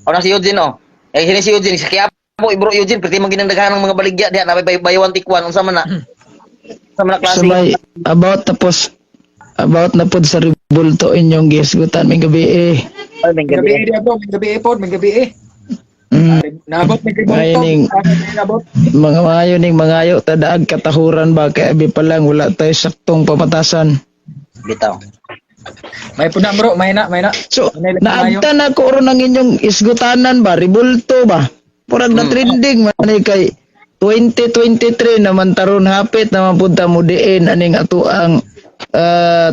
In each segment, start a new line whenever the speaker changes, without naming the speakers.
O na si Eugene oh. Eh sini si Eugene kaya mo bro Eugene pati man ginandaghan ng mga baligya diha na bayawan tikwan unsa man na. Unsa man na klase.
Sabay, about na pod sa ribulto inyong gisgutan may gabi eh.
Ay may
Gabi
gabi.
dia bro, may gabi po, may gabi eh. Naabot may
Ngayon,
naabot.
mga maayo ning mangayo tadaag katahuran ba kay abi pa lang wala tayo saktong pamatasan.
Bitaw.
May puna bro, may na.
So,
May lagay
naagta na ko ron ang inyong isgutanan ba, ribulto ba? Purag na trending man ni kay 2023 naman taron hapit naman punta mo diin aning ato ang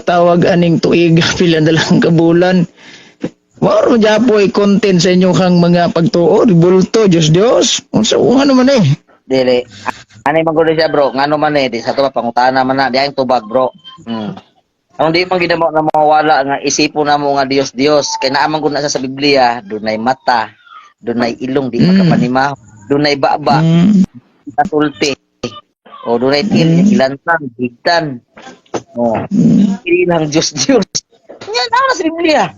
tawag aning tuig pila na lang kabulan. Mao mo japoy content sa inyong kang mga pagtuo, ribulto, Dios. Unsa ano man eh.
Dili. Ano man gud siya bro, ngano man eh di sa to pangutana man na di ang tubag bro. Ang di man gid mo na mawala nga isipon na mo nga Dios kay naa man gud na sa Biblia, dunay mata, dunay ilong di makapanimaw, dunay baba, kasulti. O dunay til, ilantang, higtan. O, ilang Diyos. Yan na sa Biblia.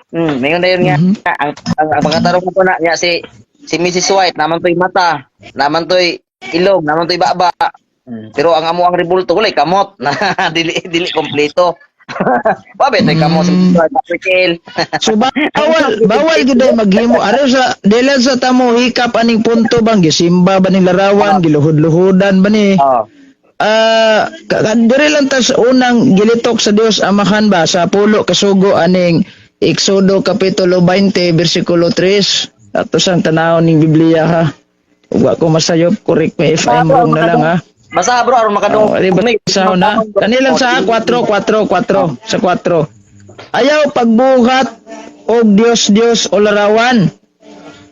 Ngayon na yun nga, ang mga tarong ko na, niya si Mrs. White, naman to'y mata, naman to'y ilong, naman to'y baba. Pero ang amo ang ribulto, walay kamot, na dili kompleto. Babe, to'y kamot, Michael.
So bawal gid ay maghimo are sa dili sa tamo hikap aning punto bang gisimba ba ning larawan, giluhod-luhodan ba ni?
Oh.
Diri lang ta sa unang gilitok sa Dios Amahan ba sa pulo kasugo aning Exodo kapitulo 20 bersikulo 3 ato sang tanaw ning Biblia ha. Wa ko masayop, correct me if I'm wrong na lang ha.
Basta bro, aron makadungog.
Sa una, kanilang sa 4 sa 4. Ayaw pagbuhat og Dios o larawan.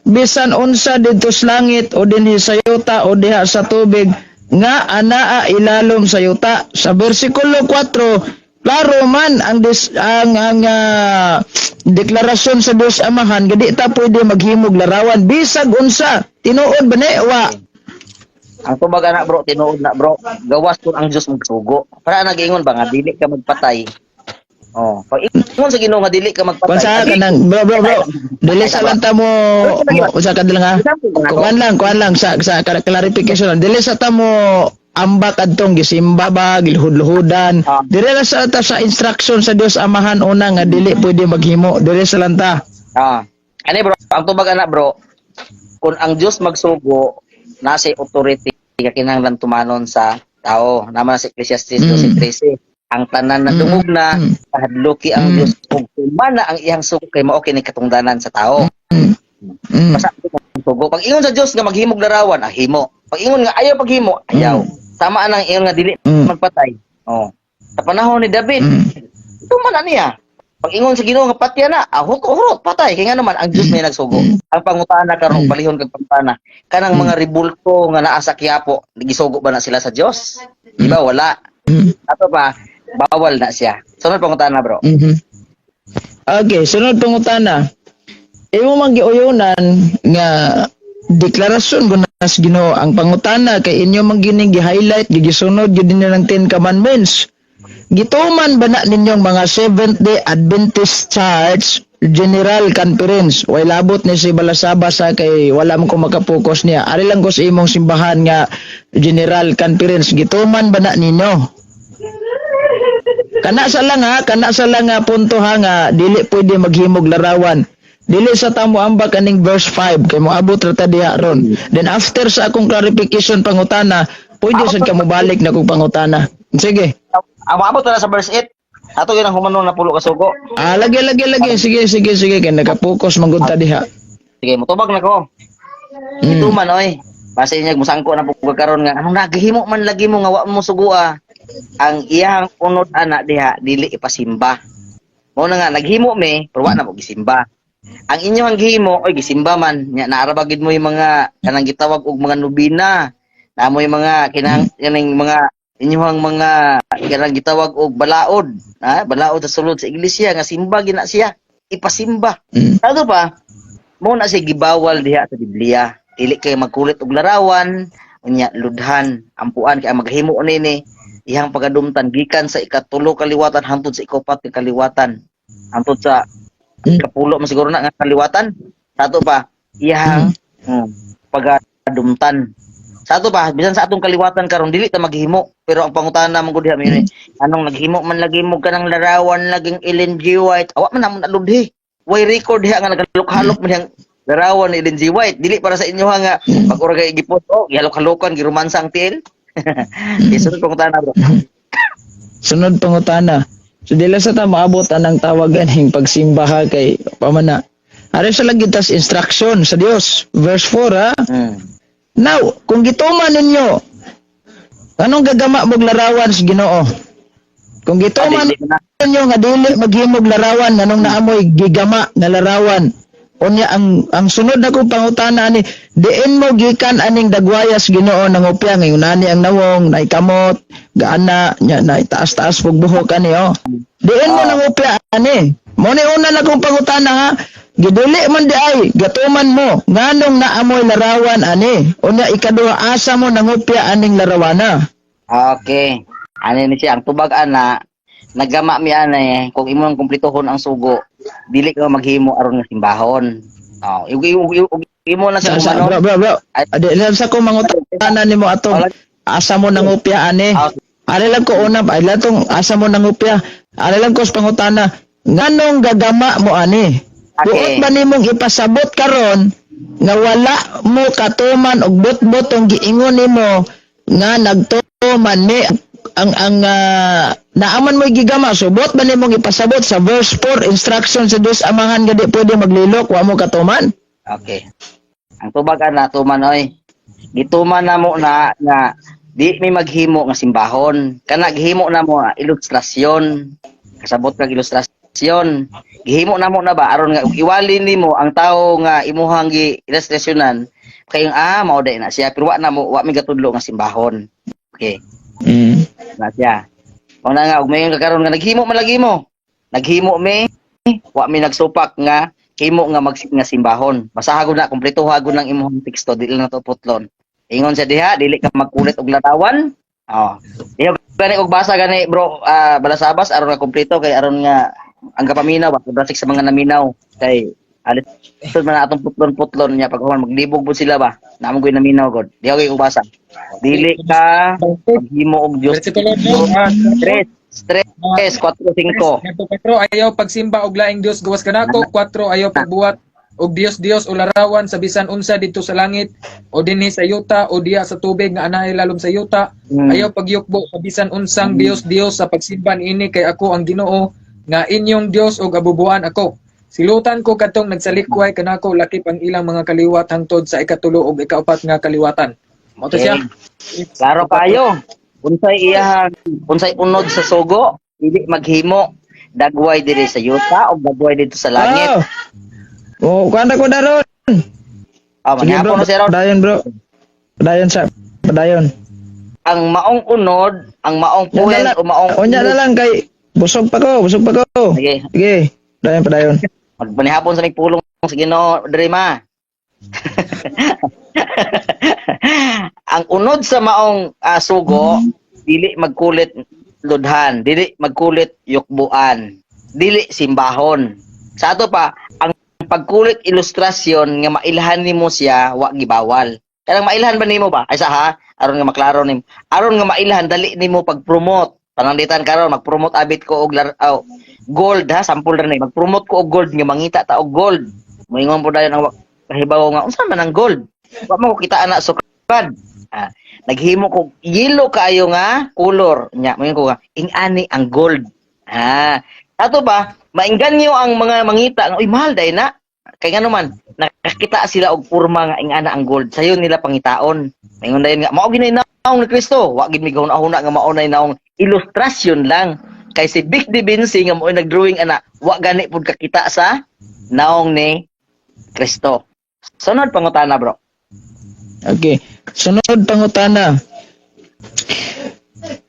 Bisan unsa didto sa langit o dinhi sa yuta o diha sa tubig nga anaa ilalom sa yuta. Sa bersikulo 4 klaro man ang deklarasyon sa Dios Amahan gadi ta pwede maghimog larawan bisag unsa tinuod ba ni wa.
Ang tubag anak bro, tinuod na bro, gawas kun ang Dios magsugo. Para nag-ingon ba nga dili ka magpatay. Oh, pag ingon sa Ginoo nga dili ka magpatay.
Pansa ka nang bro. Dili sa lang ta mo usa ka lang ha. Kuan lang sa clarification lang. Dili sa ta mo ambak adtong gisimba ba gilhud-luhudan. Dili ra sa ta sa instruction sa Dios Amahan una nga dili pwede maghimo. Dili sa lang ta.
Ani bro, ang tubag anak bro, kung ang Dios magsugo, nasa authority ka kinahanglan tumanon sa tao. Naman sa Ecclesiastes 12:13. Ang tanan na dungog na kahadloki ang Dios ug humana ang iyang sugo kay mao kini katungdanan sa tao. Basta sugo. Pag ingon sa Dios nga maghimog larawan, himo. Pag ingon nga ayaw paghimo, ayaw. Tama nang ingon nga dili magpatay. Oh. Sa panahon ni David, tuman niya. Pag ingon sa Ginoo nga patya na, hurot patay kay nga naman ang Dios may nagsugo. Ang pangutana karon balihon kag pangutana, kanang mga ribulto nga naa sa Quiapo, gisugo ba na sila sa Dios? Di ba wala? Ato pa bawal na siya. Sunod pangutana bro.
Okay, sunod pangutana. Imo man giuyonan nga deklarasyon ko na sa Ginoo ang pangutana kay inyo man gining gi-highlight gisunod gyud ninyo ng 10 commandments. Gituman ba na ninyong mga Seventh-day Adventist Church General Conference? Way labot ni si Balasaba sa kay wala man ko makapokus niya. Ari lang ko sa imong simbahan nga General Conference. Gituman ba na ninyo? Kana sa lang nga punto ha nga dili pwede maghimog larawan. Dili sa tamo ambak kaning verse 5 kay moabot ra ta diha ron. Then after sa akong clarification pangutana, pwede sad ka mobalik na kog pangutana. Sige.
Ang maabot na sa verse 8. Ato yun ang humanon na pulo kasugo.
Lagi. Sige. Kaya nakapokus manggod ta diha.
Sige, mutubag na ko. Ito man, oy. Basta niya, musangko na pagkaroon nga. Anong nagihimo man lagi mo nga wa mo sugua. Ang iyang unod anak diha, dili ipasimba. Mo na nga, naghimo me, pero wa na mo gisimba. Ang inyong gihimo, oy, gisimba man. Naarabagid mo yung mga, kanang gitawag og mga nubina. Na mo yung mga, kanang mga, inyong mga kanang gitawag og balaod, balaod sa sulod sa iglesia nga simba gina siya, ipasimba. Ano pa? Mo na siya gibawal diha sa Biblia. Dili kay magkulit og larawan, unya ludhan, ampuan kay maghimo nini ihang pagadumtan gikan sa ikatulo kaliwatan hangtod sa ikapat kaliwatan. Hangtod sa ikapulo man siguro na nga kaliwatan. Sa ato pa, iyang pagadumtan. Sa ato pa, bisan sa atong kaliwatan karon dili ta maghimo. Pero ang pangutana man gud diha anong naghimo man lagi mo kanang larawan laging Ellen G. White. Awa man namon aludhi. Way record diha nga nagalok-halok man diyang larawan ni Ellen G. White. Dili para sa inyo ha nga pag ura kay gipost gihalok-halokan giromansa ang tiil. Isunod pangutana bro.
Sunod pangutana. So dila sa ta maabot anang tawag aning pagsimba ha kay pamana. Ari sa lagi tas instruction sa Dios. Verse 4 ha. Now, kung gituman ninyo, anong gagama mog larawan sa Ginoo? Kung gituman ninyo nga dili maghimog larawan anong naamoy gigama nga larawan. Unya ang sunod na kong pangutana ani, diin mo gikan aning dagwayas Ginoo nangupya ngayon ani ang nawong naikamot, gaana nya naitaas-taas pug buhok ani oh. Diin mo nangupya ani. Mo ni una na kong pangutana ha. Gidili man di ay gatuman mo nganong naamoy larawan ani. Unya ikaduha asa mo nangupya aning larawana.
Okay. Ano ni siya ang tubag ana nagama mi ana kung imong kumpletohon ang sugo dili ka maghimo aron nga simbahon. Oh, imo na sa
Bro. Adi lang sa ko mangutana nimo atong asa mo nangupya ani. Ari lang ko una ay latong asa mo nangupya. Ari lang ko sa pangutana nganong gagama mo ani. Buot ba nimong ipasabot karon nga wala mo katuman og bot-bot ang giingon nimo nga nagtuman mi ang naaman mo gigama so buot ba nimong ipasabot sa verse 4 instruction sa Dios amahan nga di pwede maglilok wa mo katuman?
Okay. Ang tubag ana tuman oy. Gituman na mo na nga di may maghimo nga simbahon. Kana gihimo na mo ilustrasyon. Kasabot kag ilustrasyon. Gihimo na mo na ba aron nga iwali nimo ang tawo nga imuhang gi-ilustrasyonan kayong mao day na siya pero wa mi gatudlo nga simbahon. Okay. Na siya. Kung na nga ug mayon kakaron nga naghimo man lagi mo. Naghimo mi wa mi nagsupak nga himo nga nga simbahon. Basaha gud na kumpleto hagod ng imong teksto dili na to putlon. Ingon sa diha dili ka magkulit og latawan. Oh. Diha gani og basa gani bro balasabas aron nga kumpleto kay aron nga ang kapaminaw ba brasik sa mga naminaw kay alit sud man atong putlon-putlon niya pag maglibog po sila ba namon koy naminaw god di ako basa dili ka maghimo og Dios stress 4-5
ayaw pagsimba og laing Dios gawas kanako 4 ayaw pagbuhat og Dios o larawan sa bisan unsa dito sa langit o dinhi sa yuta o diha sa tubig nga anahay lalom sa yuta ayaw pagyukbo sa bisan unsang Dios sa pagsimba niini kay ako ang Ginoo nga inyong Dios ug abubuan ako. Silutan ko katong nagsalikway kanako lakip ang ilang mga kaliwat hangtod sa ikatulo ug ikaapat nga kaliwatan. Mao to siya.
Klaro kayo. Unsay unod sa sugo, dili maghimo dagway diri sa yuta o dagway dito sa langit.
Oh, kuanda ko daron.
Mangyapon na sir.
Padayon bro. Padayon.
Ang maong unod, ang maong point o maong
unya na lang kay busog pa ko. Sige. Padayon.
Magpanihapon sa may pulong sa Ginoo diri ma. Ang unod sa maong sugo, dili magkulit ludhan, dili magkulit yukbuan, dili simbahon. Sa ato pa, ang pagkulit ilustrasyon nga mailhan nimo siya wa gibawal. Kanang mailhan ba nimo ba? Ay sa aron nga maklaro nimo. Aron nga mailhan dali nimo pag-promote. Pananglitan karon mag-promote abit ko og gold sample ra ni mag-promote ko og gold nga mangita ta og gold. Moingon po dayon ang kahibaw nga unsa man ang gold? Wa mo kita ana sukad. Naghimo ko yellow kaayo nga color nya moingon ko nga ingani ang gold. Ato ba maingganyo ang mga mangita nga uy mahal day na. Kay ngano man nakakita sila og porma nga ingana ang gold. Sayo nila pangitaon. Moingon dayon nga mao ginay naong ni Kristo. Wa gid mi gahuna nga mao nay naong ilustrasyon lang kay si Vic De Vinci nga mo nag-drawing ana wa gani pud kakita sa naong ni Kristo. Sunod pangutana bro.
Okay. Sunod pangutana.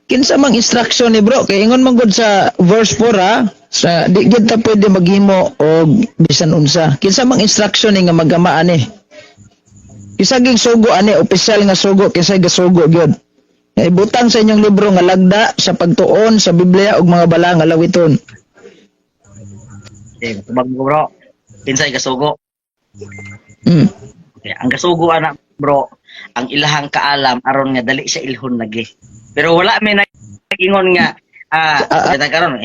Kinsa mang instruction ni bro kay ingon man gud sa verse 4 sa di gid ta pwede maghimo og bisan unsa. Kinsa mang instruction ni nga magama ani. Isaging sugo ani opisyal nga sugo kinsa gasugo gyud. Ibutang sa inyong libro nga lagda sa pagtuon sa Biblia ug mga bala nga lawiton.
Tubag mo bro. Kinsay kasugo?
Mm.
Okay, ang kasugo anak bro, ang ilahang kaalam aron nga dali siya ilhon lagi. Pero wala may nag-ingon nga kita karon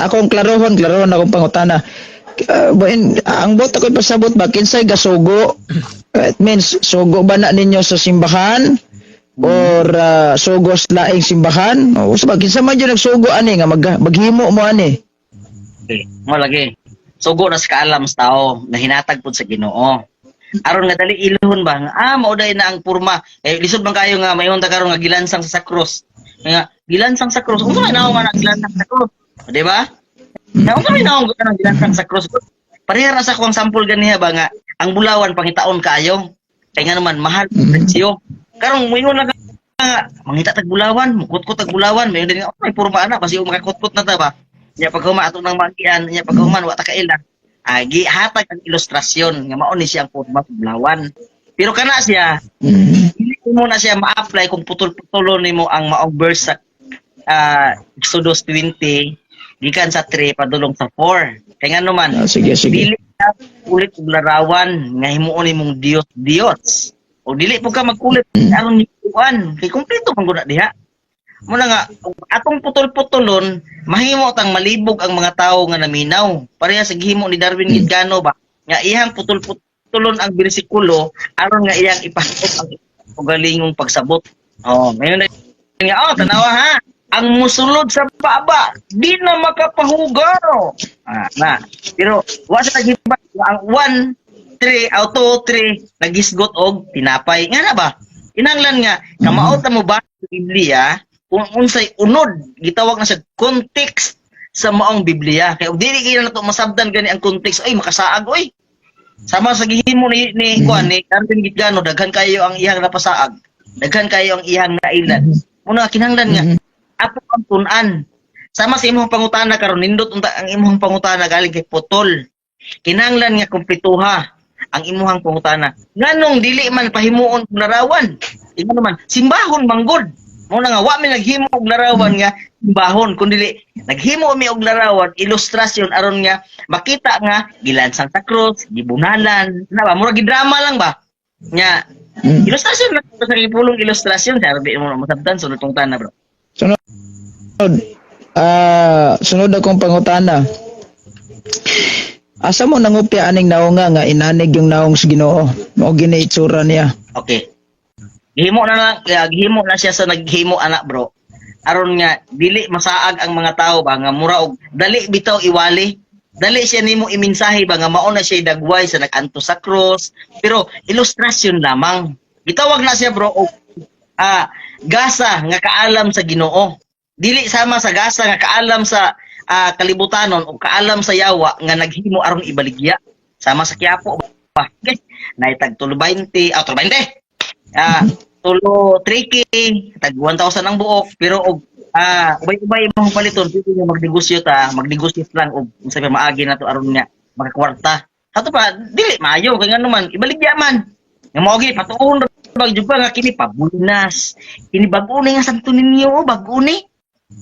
Akong klarohon akong pangutana. Ang bot ako'y pasabot ba kinsay gasugo? It means sugo ba na ninyo sa simbahan or sugo sa laing simbahan? O sa kinsa man jud nagsugo ani nga maghimo mo ani?
okay, mo lagi. Sugo na sa kaalam sa tao na hinatag pud sa Ginoo. Aron nga dali ilhon ba nga mauday na ang purma. Lisod man kayo nga mayong ta karon nga gilansang sa krus. Nga gilansang sa krus. Unsa man naong man gilansang sa krus? Di ba? Na unsa man naong gilansang sa krus? Pareha ra sa akong sample ganiha ba nga ang bulawan pangitaon kaayo. Kay nga naman mahal ang presyo. Karong moingon na nga mangita tag bulawan, mukutkot tag bulawan, mayon din nga may purma ana basi makakutkot na ta ba. Nya pag huma ato nang magian, nya pag human wa ta kaila. Gihatag ang ilustrasyon nga mao ni siyang purma sa bulawan. Pero kana siya dili mo na siya ma-apply kung putol-putulon nimo ang maong verse sa Exodus 20 gikan sa 3 padulong sa 4. Kay nga naman
Sige.
dili ka ulit og larawan nga himuon nimong Dios. O dili po ka magkulit aron niuan kay kumpleto man gud diha. Muna nga atong putol-putulon mahimo tang malibog ang mga tawo nga naminaw. Pareha sa gihimo ni Darwin Gitgano ba nga iyang putol-putulon ang bersikulo aron nga iyang ipasok ang ugalingong pagsabot. Ngayon nga tanawa ha. Ang musulod sa baba di na makapahugaw. Pero wa sa tagiba ang 1 3 auto 3 nagisgot og tinapay nga na ba? Kinanglan nga kamaot mo ba sa Biblia kung unsay unod gitawag na sa context sa maong Biblia. Kay og dili gyud na to masabdan gani ang context ay makasaag oy. Sama sa gihimo ni kuan ni Darwin Gitgano daghan kayo ang iyang napasaag. Daghan kayo ang iyang nailan. Muna kinahanglan nga ato ang tun-an. Sama sa imong pangutana karon nindot unta ang imong pangutana galing kay Putol. Kinahanglan nga kumpletuha ang imong pangutana. Nganong dili man pahimuon og larawan? Ingon naman simbahon manggod. Muna nga wa mi naghimo og larawan nga simbahon kundi naghimo mi og larawan ilustrasyon aron nga makita nga gilansang sa krus, gibunalan, na ba mura gidrama lang ba? Nya ilustrasyon lang sa gipulong ilustrasyon sa arabi mo masabtan sunod tong tana bro.
Sunod akong pangutana. Asa mo nangupya aning naonga nga inanig yung naong sa Ginoo? Mao gini itsura niya.
Okay. Gihimo na siya sa naghimo anak bro. Aron nga dili masaag ang mga tao ba nga mura og dali bitaw iwali. Dali siya nimo iminsahe ba nga mao na siya dagway sa naganto sa cross. Pero ilustrasyon lamang. Gitawag na siya bro og gasa nga kaalam sa Ginoo. Dili sama sa gasa nga kaalam sa kalibutanon o kaalam sa yawa nga naghimo aron ibaligya. Sama sa Quiapo ba. Okay. Naitag 20 tulo 3K tag 1,000 ang buok pero og ubay-ubay mo paliton pwede nga magnegosyo lang og unsa pa maagi nato aron nga makakwarta. Ato pa dili maayo kay ngano man ibaligya man. Nga mao gi patuon bag jud pa nga kini pabunas. Kini bag-o ni nga santo ninyo bag-o ni.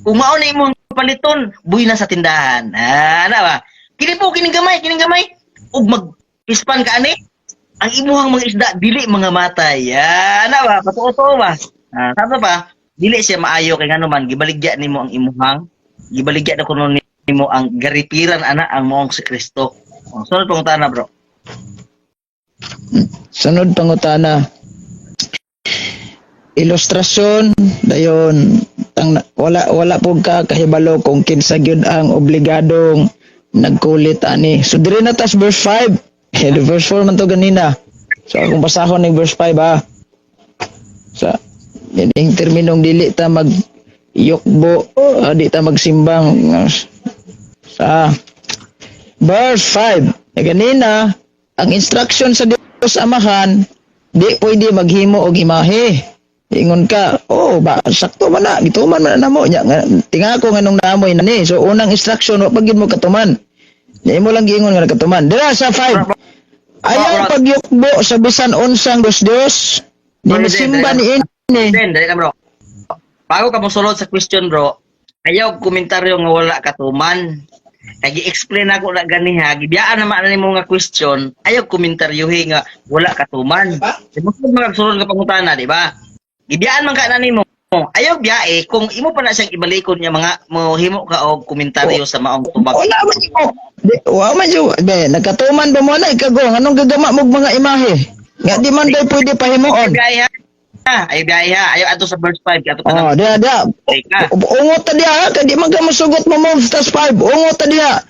Kung mao na imong paliton buhi na sa tindahan. Ana ba? Kini po kining gamay ug mag-ispan ka ani. Ang imuhang mga isda dili mga matay. Ana ba? Patuo ba? Sabi pa, dili siya maayo kay ngano man gibaligya nimo ang imuhang gibaligya na kuno nimo ang garipiran ana ang moong si Kristo. Sunod pangutana bro.
Sunod pangutana. Ilustrasyon dayon wala pug ka kahibalo kung kinsa gyud ang obligadong nagkulit ani. So dire na tas verse 5. Verse 4 man to ganina. So akong basahon ng verse 5 ha. Sa ining terminong dili ta mag yukbo, di ta magsimbang sa verse 5. Ganina ang instruction sa Dios Amahan di pwede maghimo og imahe. Ingon ka, sakto man na, gituman man na mo. Tinga ko nganong namoy na ni. So unang instruction, wa pagid mo katuman. Di mo lang giingon nga katuman. Dira sa 5. Ayaw pagyukbo sa bisan unsang Dios. Ni masimba ni ini.
Dali ka bro. Bago ka mosulod sa question bro, ayaw komentaryo nga wala katuman. Kaya gi-explain ako na ganiha, gibiyaan naman na nimo nga question, ayaw komentaryuhi nga wala katuman. Di mo magsunod ka pangutana, di ba? Gibiyaan man ka na nimo. Ayaw biyae kung imo pa na siyang ibalikon niya mga mohimo ka og komentaryo sa maong tubag.
Wala man yo. Wa man yo. Be, nagkatuman ba mo na ikagong anong gagama mo mga imahe? Nga di man day pwede pahimuon.
Ay biyahe ha. Ayaw ato sa verse 5 ato ka
Oh, dia. Ungot ta dia kay di man ka masugot mo mo sa 5. Ungot ta dia.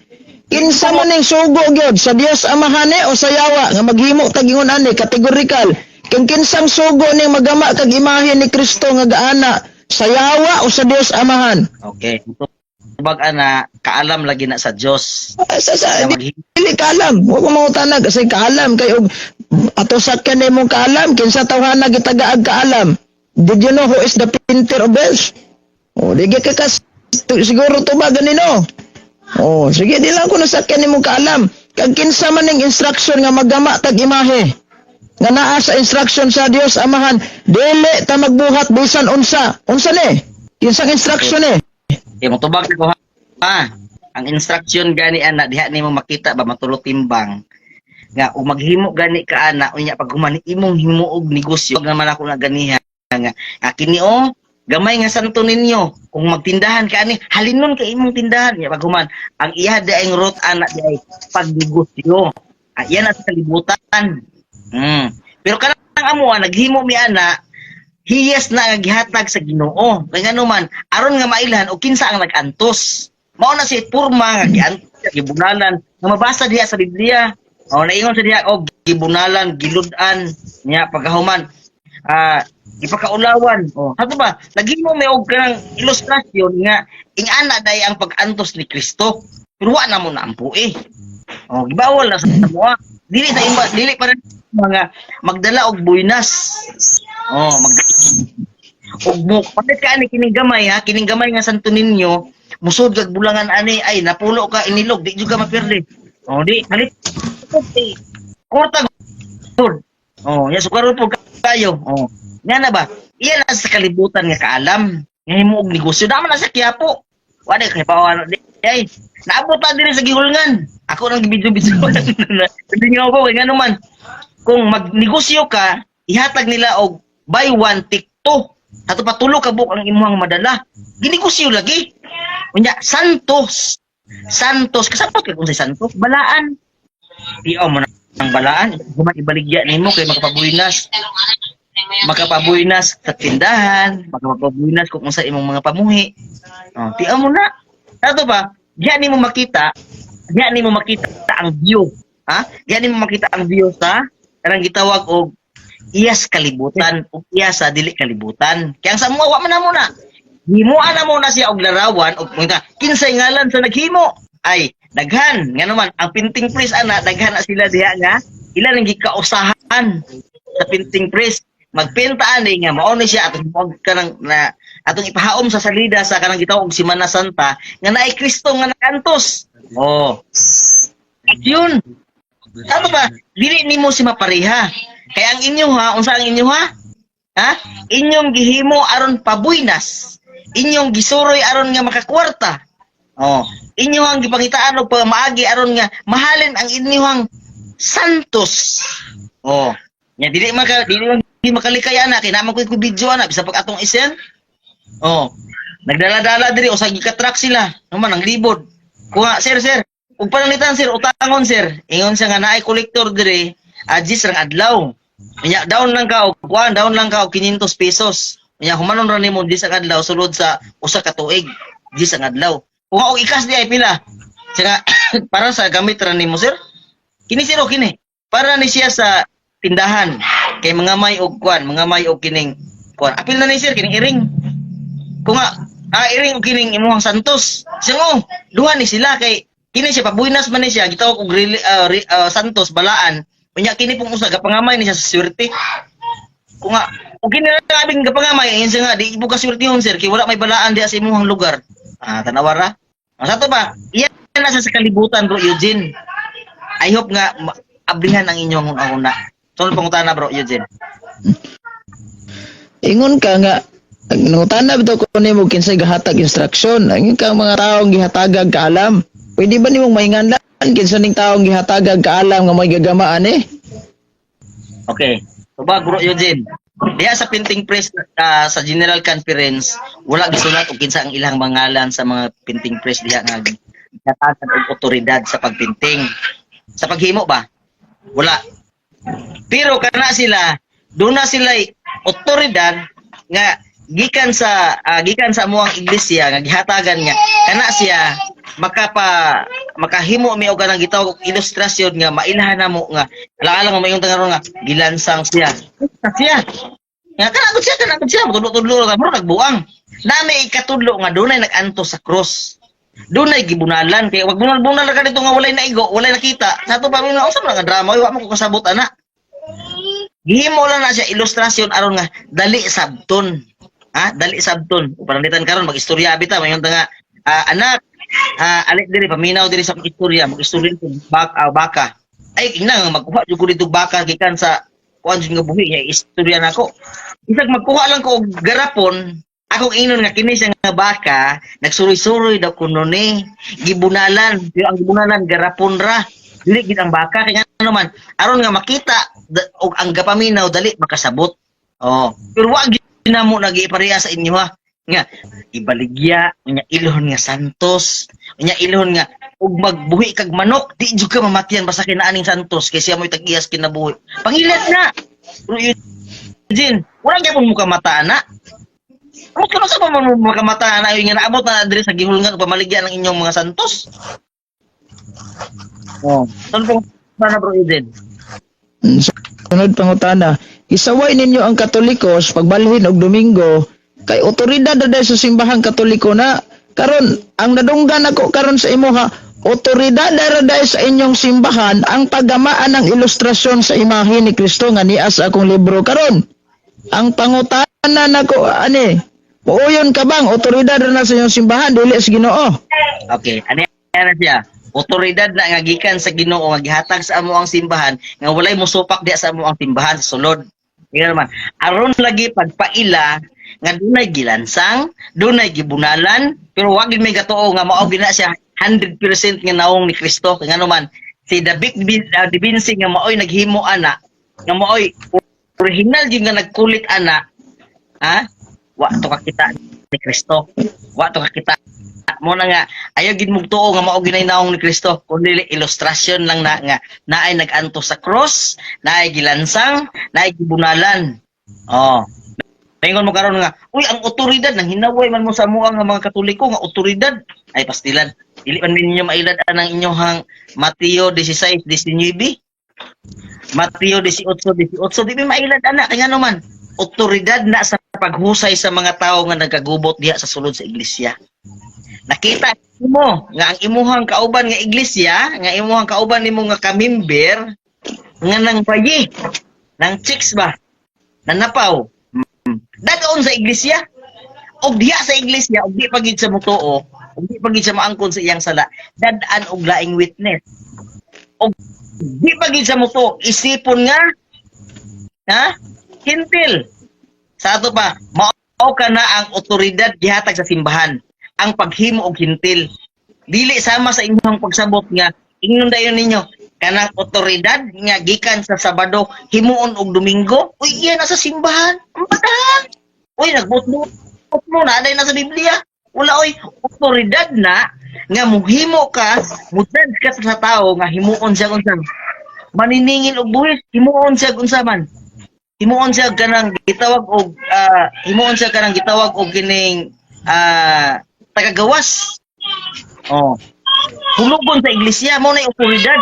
Kinsa man ning sugo gyud sa Dios Amahane o sa yawa nga maghimo tag ingon ani kategorikal. Kung kinsang sugo ning magama kag imahe ni Kristo nga gaana sa yawa o sa Dios Amahan.
Okay. Tubag ana kaalam lagi na sa Dios.
Sa dili kaalam. Wa ko mangutanag kasi kaalam kay og ato sakyan nimong kaalam kinsa tawhana gitagaag kaalam. Did you know who is the painter of bells? Oh, di ka siguro tubagan nino. Oh, sige di lang ko nasakyan nimong kaalam. Kag kinsa man ning instruction nga magama tag imahe. Nga naa sa instruction sa Dios Amahan, dili ta magbuhat bisan unsa. Unsa ni? Kinsang instruction ni?
Okay, motubag ko ha. Ang instruction gani ana diha nimo makita ba matulog timbang nga ug maghimo gani ka ana unya pag humani imong himuog negosyo wag naman ako na ganiha nga kini gamay nga santo ninyo kung magtindahan ka ani halinon ka imong tindahan nya pag human ang iya daing root ana di ay pagnegosyo. Yan ang kalibutan. Pero kanang amo naghimo mi ana hiyas na nga gihatag sa Ginoo. Kay ngano man aron nga mailhan o kinsa ang nag-antos. Mao na si porma nga giantos gibunalan nga mabasa diha sa Biblia. Naingon sa diha gibunalan, giludan nya pagkahuman ipakaulawan. Ato ba naghimo mi og kanang ilustrasyon nga ingana day ang pag-antos ni Kristo. Pero wa na mo na ampo gibawal na sa moa. Dili pa rin mga magdala og buinas. Og mo palit ka ani kining gamay ha, kining gamay nga santo ninyo, musud kag bulangan ani ay napulo ka inilog, di jud ka mapirde. Di palit. Korta gud. Ya sugaro po kayo. Nga na ba? Iyan na sa kalibutan nga kaalam. Nga himo og negosyo naman na sa Quiapo. Wala kay pawano di. Ay, naabot ta diri sa gihulngan. Ako nang gibidyo-bidyo. Sabi nga ako kay ngano man kung magnegosyo ka, ihatag nila og buy one take two. Ato pa tulo ka buk ang imong madala. Ginegosyo lagi. Unya Santos. Kasapot ka kung sa Santos, balaan. Diaw mo ang balaan, human ibaligya nimo kay makapabuinas sa tindahan, makapabuinas kung unsa imong mga pamuhi. Diaw mo na. Ato ba? Diyan nimo makita ang view. Diyan nimo makita ang view sa kanang gitawag og iyas kalibutan o iyas sa dili kalibutan. Kaya sa mga wa man na muna. Himuan na muna siya og larawan og kinsay ngalan sa naghimo ay daghan nga naman ang printing press ana daghan na sila diha nga ilan ang gikausahan sa printing press magpenta ani nga mao ni siya atong kanang na atong ipahaom sa salida sa kanang gitawag og Semana Santa nga naay Kristo nga nakantos. Yun. Ano ba? Dili nimo si mapareha. Kaya ang inyo unsa ang inyo inyong gihimo aron pabuinas. Inyong gisuroy aron nga makakwarta. Inyong gipangitaan og pamaagi aron nga mahalin ang inyong santos. Nya dili makalikaya na kinamang ko video ana bisa pag atong isen. Nagdala-dala diri o sa gikatrack sila. Naman ang libod. Kuha sir. Ug panalitan sir utangon sir. Ingon siya nga naay kolektor diri adjis rang adlaw. Nya down lang ka og 500 pesos. Nya humanon ra nimo di sa adlaw sulod sa usa ka tuig di sa adlaw. Kung og ikas di ay pila. Siya para sa gamit ra nimo sir. Kini sir kini. Para ni siya sa tindahan kay mga may og kining kuan. Apil na ni sir kining iring. Kung iring og kining imong Santos. Siya duha ni sila kay kini siya pabuinas man ni siya gitawag og Santos balaan. Unya kini pong usa gapangamay ni siya sa swerte. Kung kini na labing gapangamay yun siya nga di ibo ka swertehon sir kay wala may balaan diha sa imong lugar. Tanawara. Sa to ba? Iyan na sa kalibutan bro Eugene. I hope nga ablihan ang inyong una. Sunod pangutana bro Eugene.
Ingon ka nga nangutana bitaw ko nimo kinsay gahatag instruction. Ang ka mga taong gihatagag kaalam. Pwede ba nimong mainganlan kinsa ning taong gihatagag kaalam nga may gagamaan eh?
Okay. Tubag, Bro Eugene. Diya sa printing press sa General Conference, wala gisulat og kinsa ang ilang mangalan sa mga printing press diha nga gihatagan og otoridad sa pagprinting. Sa paghimo ba? Wala. Pero kana sila, doon na sila otoridad nga gikan sa amuang iglesia nga gihatagan nga kana siya makahimo mi og kanang gitawag og ilustrasyon nga mailhan namo nga alang-alang mayong tangaron nga gilansang siya. Siya. Nga kanagod siya magtudlo ka bro nagbuang. Nami ikatudlo nga dunay nag-anto sa cross. Dunay gibunalan kay wag bunal-bunal ka dito nga walay naigo, walay nakita. Sa to pa mi nga usab nga drama, wa mo ko kasabot ana. Gihimo lang na siya ilustrasyon aron nga dali sabton. Ha? Dali sabton. Panalitan karon mag-istorya bitaw mayon nga anak alit diri paminaw diri sa istorya, mag-istorya baka. Ay ina magkuha jud ko dito baka gikan sa kuan jud nga buhi nga istorya nako. Isag magkuha lang ko og garapon, akong inon nga kini siya nga baka, nagsuroy-suroy daw kuno ni gibunalan, pero ang gibunalan garapon ra. Dili gid ang baka kay nga naman aron nga makita og ang gapaminaw dali makasabot. Oh, pero wa gid namo nagipareha sa inyo ha. Nga ibaligya nya ilhon nga santos, nya ilhon nga ug magbuhi kag manok di jud ka mamatian basta kinaaning santos kay siya mo'y tag-iyas kinabuhi. Pangilat na. Eugene, wala gyapon mo kamata na. Amo ka sa mo makamata na yung nga naabot na diri sa gihulngan ug pamaligya ng inyong mga santos. Oh, tanong sana bro Eugene.
Sunod pangutana, isaway ninyo ang Katolikos pagbalhin og Domingo kay otoridad na dahil sa simbahang Katoliko na karon ang nadunggan ako karon sa imo ha, otoridad na dahil sa inyong simbahan ang paggamaan ng ilustrasyon sa imahe ni Kristo nga niya sa akong libro karon. Ang pangutana nako ani, puuyon ka bang otoridad na sa inyong simbahan dili sa Ginoo?
Okay, ano na siya? Otoridad na nga gikan sa Ginoo nga gihatag sa amo ang simbahan nga walay mosupak diha sa amo ang simbahan sa sulod. Nga naman, aron lagi pagpaila nga dunay gilansang, dunay gibunalan, pero wa gid may gatuo nga mao gina siya 100% nga naong ni Kristo. Kaya naman si David Vinci nga maoy naghimo ana, nga maoy original gyud nga nagkulit ana. Ha? Wa to kakita ni Kristo. Wa to kakita mo na nga ayaw gid mong tuo nga mao ginay naong ni Kristo kundi ilustrasyon lang na nga naay nag-anto sa cross, naay gilansang, naay gibunalan. Oh. Paingon mo karon nga, uy ang otoridad nang hinaway man mo sa mua nga mga Katoliko nga otoridad ay pastilan. Dili man ninyo mailad ang inyong Mateo 16:19. Mateo 18:18 di mailad ana kay ngano man otoridad na sa paghusay sa mga tawo nga nagagubot diha sa sulod sa iglesia. Nakita mo nga ang imuhang kauban nga iglesia, nga imuhang kauban nimo nga kamember nga nang bayi, nang chicks ba, nanapaw. Dadaon sa iglesia, og diha sa iglesia, og di pagid sa mutuo, og di pagid sa maangkon sa iyang sala, dadaan og laing witness. Og di pagid sa mutuo, isipon nga, ha? Hintil. Sa ato pa, mao ka na ang otoridad gihatag sa simbahan. Ang paghimo og hintil dili sama sa inyong pagsabot nga ingnon dayon ninyo kanang otoridad nga gikan sa Sabado himuon og Domingo uy iya na sa simbahan madahan uy nagbutbut mo na aday na sa Biblia wala oy otoridad na nga muhimo ka mudad ka sa tao nga himuon siya unsa maniningil og buhis himuon siya unsa man himuon siya kanang gitawag og kining tagagawas. Oh. Hulugon sa iglesia mo na otoridad.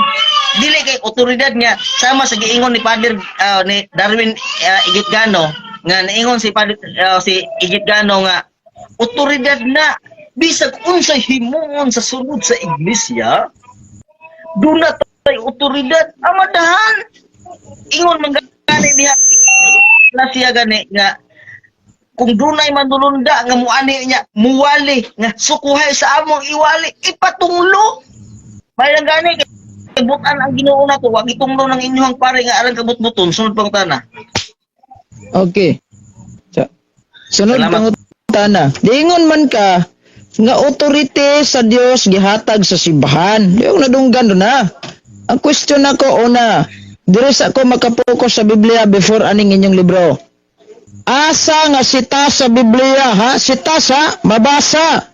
Dili kay otoridad nga sama sa giingon ni Father ni Darwin Igitgano nga naingon si Father si Igitgano nga otoridad na bisag unsay himuon sa sulod sa iglesia duna tay otoridad amadahan. Ingon man gani diha na siya gani nga kung dunay manulunda nga muani niya muwali nga sukuhay sa among iwali ipatunglo bayan gani butan ang Ginoo nato wag itunglo ng inyong pare nga aran kabut-buton sunod pang tana.
Okay. Sunod
Salamat.
pangutana. Diingon man ka nga authority sa Dios gihatag sa simbahan. Yung nadunggan do na. Ang question nako una, diri sa ako makapokus sa Biblia before aning inyong libro. Asa nga sita sa Biblia ha? Sita sa mabasa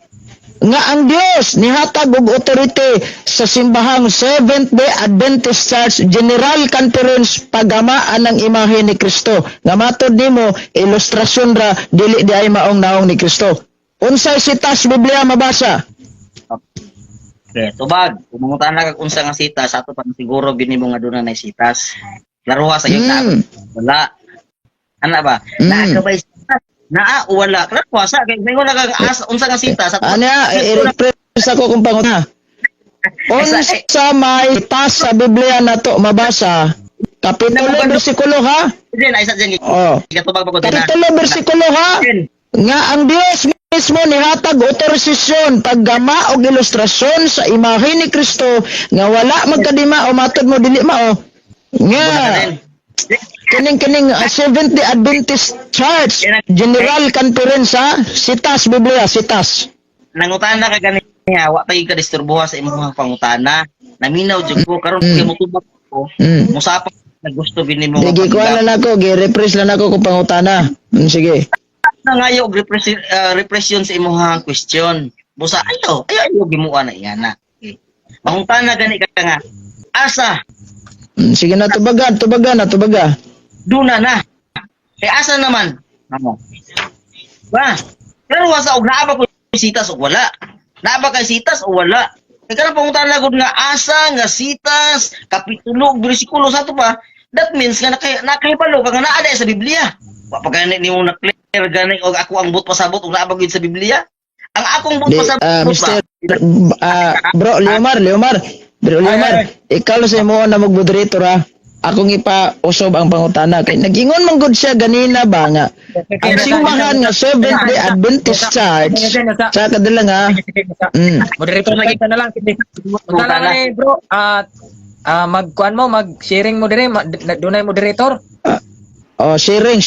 nga ang Dios nihatag og authority sa simbahang Seventh-day Adventist Church General Conference pagamaan ng imahe ni Kristo. Nga matod nimo ilustrasyon ra dili di ay maong naong ni Kristo. Unsay sita sa Biblia mabasa?
Okay, tubag. Kumungutan na kag unsa nga sitas ato pa siguro binimo nga doon na sitas. Laruha sa yung wala. Ana ba? Nakabay sitas. Naa wala. Laruha sa kay mingon na kag unsa nga sitas ato.
Anya i-repress ako kung panguna. Unsa may sitas sa Biblia nato mabasa? Kapitulo bersikulo ha?
Din ay sa diyan.
Oh.
Gatubag pa ko din.
Kapitulo bersikulo ha? Nga ang Dios mismo nihatag otorisasyon paggama og ilustrasyon sa imahe ni Kristo nga wala magkadima o matod mo dili mao nga kining Seventh-day Adventist Church General Conference ha sitas Biblia sitas
Nangutana ka gani ha, wa tay ka disturbuha sa imong pangutana. Naminaw jud ko karon kay motubag ko. Musapa na gusto binimo.
Sige kuha na nako gi-repress lang nako kung pangutana. Sige.
Nangayo og repression sa imong question. Busa ayo gimuan na iyana. Pangutana gani ka nga. Asa
Sige na tubaga.
duna na. Kay asa naman? Namo. Ba? Pero wasa og naaba ko sitas o wala. Naaba kay sitas o wala. Kay kanang pangutana gud nga asa nga sitas kapitulo bersikulo sa to pa. That means nga nakahibalo ka nga naa sa Biblia. Wa pa gani nimo na clear gani og ako ang but pasabot og naaba gid sa Biblia. Ang akong but pasabot
Mr. Bro Leomar, ikaw sa imo na mag-moderator ha. Akong ipa-usob ang pangutana kay nagingon man gud siya ganina ba nga ang simbahan nga Seventh-day Adventist Church sa kadala nga
Moderator na kita na lang. Tala na ni bro. Magkuan mo, mag-sharing mo dire, dunay moderator.
sharing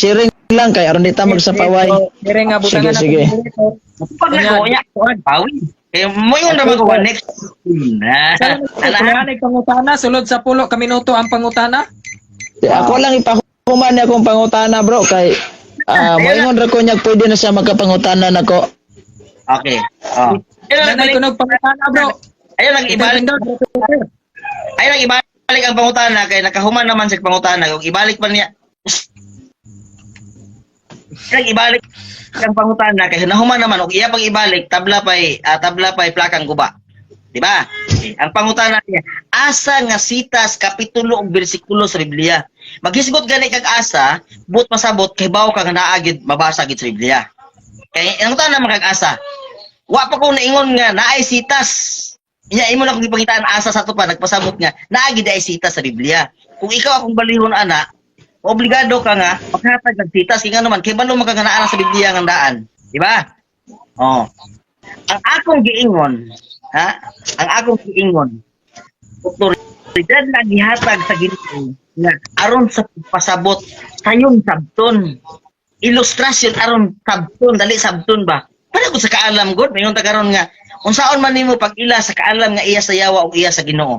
lang kay aron dita magsapaway.
Sharing nga butangan
Sige.
pag nagoya pawi. Kay mo yung naman ko next.
Ana pangutana sulod sa 10 ka minuto ang pangutana.
Ako lang ipahuman niya akong pangutana bro kay moingon ra ko niya pwede na siya magkapangutana nako.
Okay. Oh.
Nanay ko nagpangutana bro.
Ayun ibalik ang pangutana kay nakahuman naman sa pangutana ug ibalik pa niya. Ibalik ang pangutana kay nahuman naman ug iya pang ibalik tabla pay plakang guba. Di ba? Ang pangutana niya, asa nga sitas kapitulo ug bersikulo sa Biblia. Maghisgot gani kag asa, but pasabot kay bawo kag naagid mabasa gid sa Biblia. Kay ang utana man kag asa. Wa pa ko naingon nga naay sitas. Inya imo na kung ipangitaan asa sa to pa nagpasabot nga naagid ay sitas sa Biblia. Kung ikaw akong balihon ana, obligado ka nga maghatag ng sitas kay naman kay balo magaganaan sa Biblia nga daan, di ba? Oh. Ang akong giingon, Ang akong giingon, otoridad na gihatag sa Ginoo nga aron sa pasabot sayon sabton. Ilustrasyon aron sabton, dali sabton ba? Para ko sa kaalam god, mayon ta karon nga unsaon man nimo pag ila sa kaalam nga iya sa yawa o iya sa Ginoo.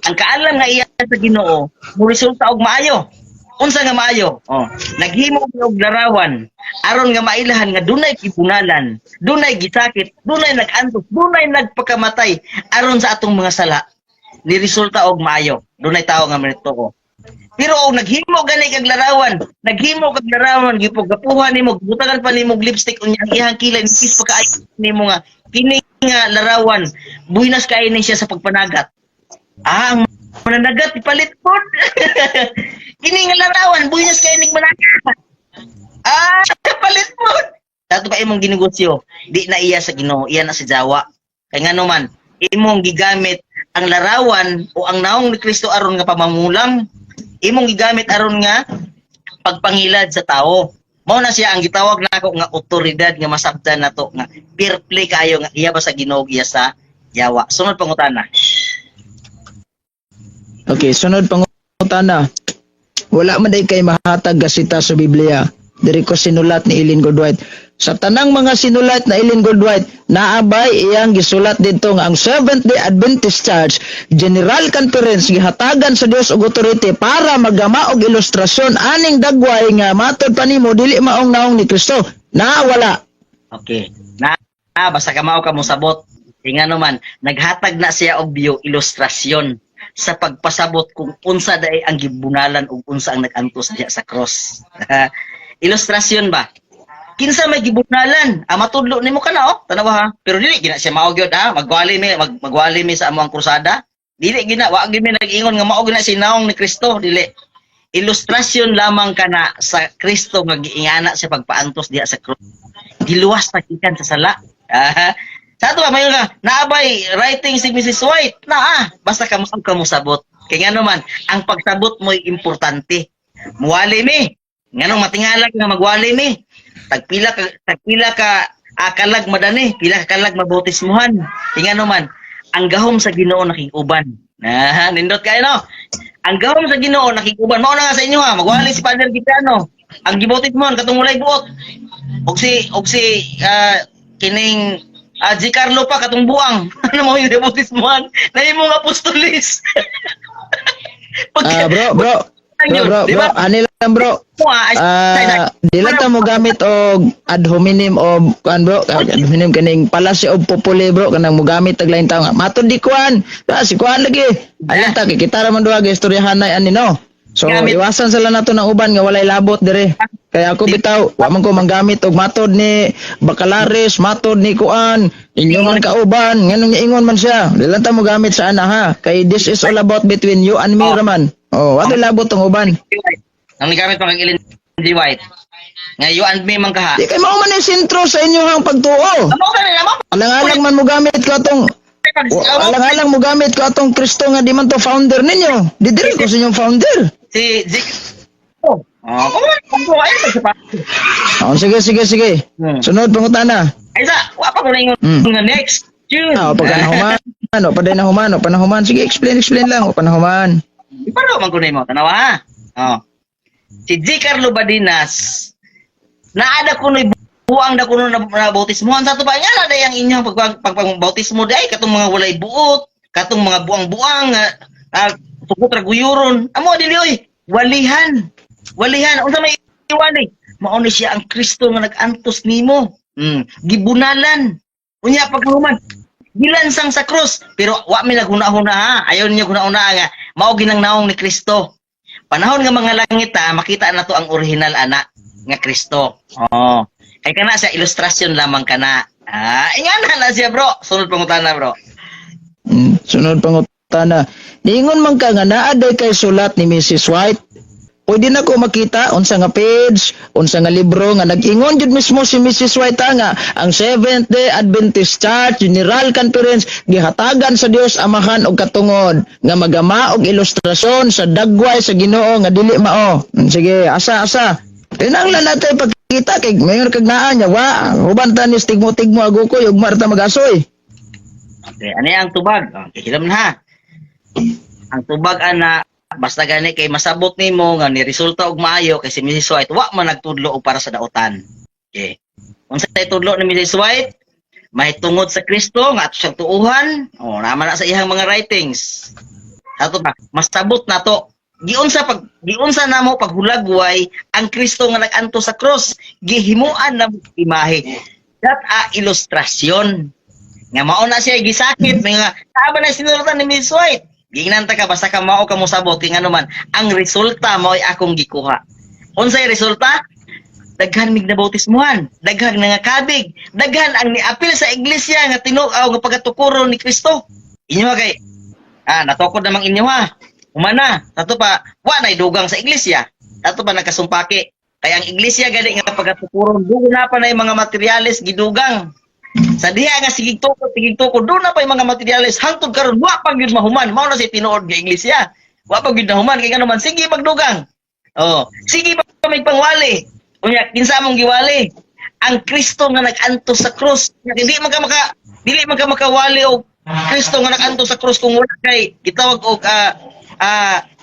Ang kaalam nga iya sa Ginoo mo resulta og maayo. Unsa nga maayo? Oh, naghimo og larawan aron nga mailahan nga dunay gipunalan, dunay gisakit, dunay nag-antos, dunay nagpakamatay aron sa atong mga sala. Ni resulta og maayo. Dunay tawo nga manituo. Pero og naghimo gani kag larawan, gipugapuhan nimo, butangan pa nimo lipstick unya ang iyang kilay nipis pa kaayo nimo nga kini nga larawan buhinas kay ni siya sa pagpanagat. Ang mananagat ipalit pod. Kini nga larawan buhinas kay ni managat. Palit pod. Dato pa imong ginegosyo, di na iya sa Ginoo, iya na sa Jawa. Kay ngano man imong gigamit ang larawan o ang naong ni Kristo aron nga pamamulam, imong gigamit aron nga pagpangilad sa tao. Mao na siya ang gitawag nako nga otoridad nga masabtan nato nga fair play kayo nga iya ba sa Ginoo iya sa Jawa. Sunod pangutana.
Okay, sunod pangutana. Wala man day kay mahatag gasita sa Biblia. Diri ko sinulat ni Eileen Goodwhite. sa tanang mga sinulat na Ellen Goldwhite, naabay iyang gisulat dito nga ang Seventh-day Adventist Church General Conference gihatagan sa Dios og authority para magama og ilustrasyon aning dagway nga matod pa nimo dili maong naong ni Kristo. Wala.
Okay. Basta ka mao ka mo sabot. Tingano man, naghatag na siya og ilustrasyon sa pagpasabot kung unsa daay ang gibunalan ug unsa ang nagantos diha sa cross. Ilustrasyon ba? Kinsa may gibunalan? Matudlo nimo kana tanawa ha. Pero dili gina siya mao gyud ha. Magwali mi sa among krusada. Dili gina wa gyud mi nag-ingon nga mao gina si naong ni Kristo, dili. Ilustrasyon lamang kana sa Kristo nga giingana sa pagpaantos diha sa cross. Giluwas ta kikan sa sala. Sa ato ba mayon nga naabay writing si Mrs. White basta kamo sabot. Kay ngano man ang pagsabot mo'y importante. Muwali mi. Nganong matingala nga magwali mi. Tagpila ka kalag madani, pila ka kalag mabautismuhan. Tingano man, ang gahom sa Ginoo nakikuban. Nindot kayo no. Ang gahom sa Ginoo nakikuban. Mao na nga sa inyo ha, magwali si Father Gitano. Ang gibautismuhan katong walay buot. Og si kining G. Carlo pa katong buang. Ano mo yung gibautismuhan? Na imong apostolis.
Bro, ani lang bro. Dili ta mo gamit og ad hominem o kuan bro, ad hominem kaning palasyo of populi bro kanang mo gamit tag lain tawo nga. Matod di kuan. Si kuan lagi. Ayan ta kita ra man duha ga istoryahanay ani no. So iwasan sala nato ng uban nga walay labot dire. Kaya ako bitaw, wa man ko manggamit og matod ni Bacalaris, matod ni kuan, inyo man kauban, nganong ingon man siya. Dili ta mo gamit sa ana ha. Kay this is all about between you and me raman. Wato labot tong uban.
Ang nigamit pa kang Ellen G. White. Nga you and me man kaha.
Di kay mao man yung sentro sa inyong pagtuo. Alang-alang man mo gamit ko atong alang-alang mo gamit ko atong Kristo nga di man to founder ninyo. Di diri ko sa inyong founder.
Si Zik.
Sige. Sunod pangutana.
Aysa, wa pa ko na ingon nga next. June. Panahuman. Sige, explain lang. Panahuman.
Paano
man ko na mo? Tanawa ha? Si G. Carlo Badinas, naada ko na buang da ko na bautismuhan sa ito ba? Yan na yung inyong pagpapabautismo day, katong mga walay buot, katong mga buang-buang, tukot raguyuron. Amo, dili, walihan. Unsa may iwali? Mauni siya ang Kristo nga nag-antos nimo. Gibunalan. Unya pagkahuman. Gilansang sa krus. Pero wa mi naghuna-huna ha. Ayaw niya huna-huna nga. Mao ginang naong ni Kristo. Panahon nga mga langit makita na to ang original anak nga Kristo. Kay kana siya ilustrasyon lamang kana. Ingana na siya bro. Sunod pangutana bro.
Sunod pangutana. Niingon man ka nga naaday kay sulat ni Mrs. White. Pwede na ko makita unsa nga page, unsa nga libro nga nag-ingon jud mismo si Mrs. White nga ang Seventh-day Adventist Church General Conference gihatagan sa Dios Amahan og katungod nga magama og ilustrasyon sa dagway sa Ginoo nga dili mao. Sige, asa. Tinanglan natin pagkita kay mayor kag naa nya wa uban ta ni stigmo-tigmo agukoy ug marta magasoy.
Okay, ano ang tubag? Okay, hilam na ha. Ang tubag ana basta gani kay masabot nimo nga ni resulta og maayo kay si Mrs. White wa man nagtudlo og para sa daotan. Okay. Unsa tay tudlo ni Mrs. White? Mahitungod sa Kristo nga ato siyang tuuhan. Naman na sa iyang mga writings. Ato ba? Masabot nato. Giunsa namo paghulagway ang Kristo nga nag-anto sa cross. Gihimuan na imahe. That ilustrasyon. Nga mao na siya gisakit nga tama na sinulatan ni Mrs. White. Ginanta ka basta ka mao ka mo sabot kay ngano man ang resulta mao ay akong gikuha. Unsay resulta? Daghan mig nabautismuhan, daghan nga kabig, daghan ang niapil sa iglesia nga tinuaw nga pagatukuro ni Kristo. Inyo kay natukod namang inyo ha. Humana, tato pa wa nay dugang sa iglesia. Tato pa nagkasumpaki. Kay ang iglesia gali nga pagatukuro dugo na pa nay mga materyales gidugang. Sa diha nga sigig tuko doon na pa yung mga materialis hangtod karon wa pa gyud mahuman mao na si tinuod nga iglesia wa pa gyud mahuman kay ngano man sige magdugang sige pa may pangwali unya kinsa mong giwali ang Kristo nga nag-antos sa krus dili man ka makawali og Kristo nga nag-antos sa krus kung wala kay gitawag og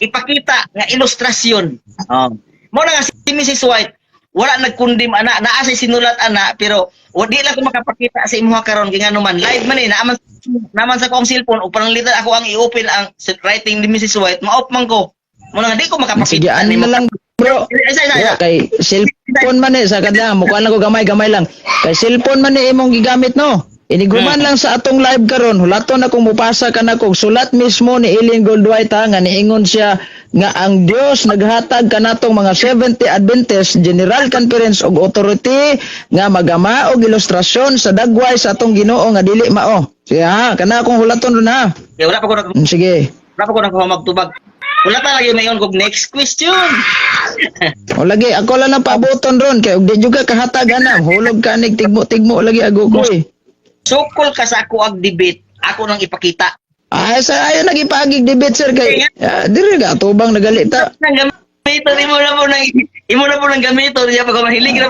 ipakita nga ilustrasyon mo na nga si Mrs. White wala nagkundim ana, naa say sinulat ana, pero di lang ko makapakita sa imuha karon kay ngano man live man naman sa kong cellphone o pananglitan ako ang i-open ang writing ni Mrs. White, ma-off man ko. Muna nga di ko makapakita.
Sige, ano na lang bro. Yeah, kay cellphone man sa kada mukha lang ko gamay-gamay lang. Kay cellphone man imong gigamit no. Iniguman lang sa atong live karon, hulaton na kung mupasa ka na kog sulat mismo ni Eileen Goldwhite nga niingon siya nga ang Dios naghatag kanatong mga 70 Adventist General Conference og authority nga magama og ilustrasyon sa dagway sa atong Ginoo nga dili mao. Siya, kana akong hulaton ron ha.
Kaya wala pa ko
Sige.
magtubag. Wala pa lagi mayon kog next question.
O lagi ako lang ang pabuton ron kay og di juga kahatag ana, hulog ka nig tigmo-tigmo lagi ago ko eh.
Sukol ka sa ako ang debate, ako nang ipakita.
Ay sa ayo nagipagig debate sir kay diri ga tubang nagalita.
Nang gamiton imo na po nang gamiton niya pag mahilig ra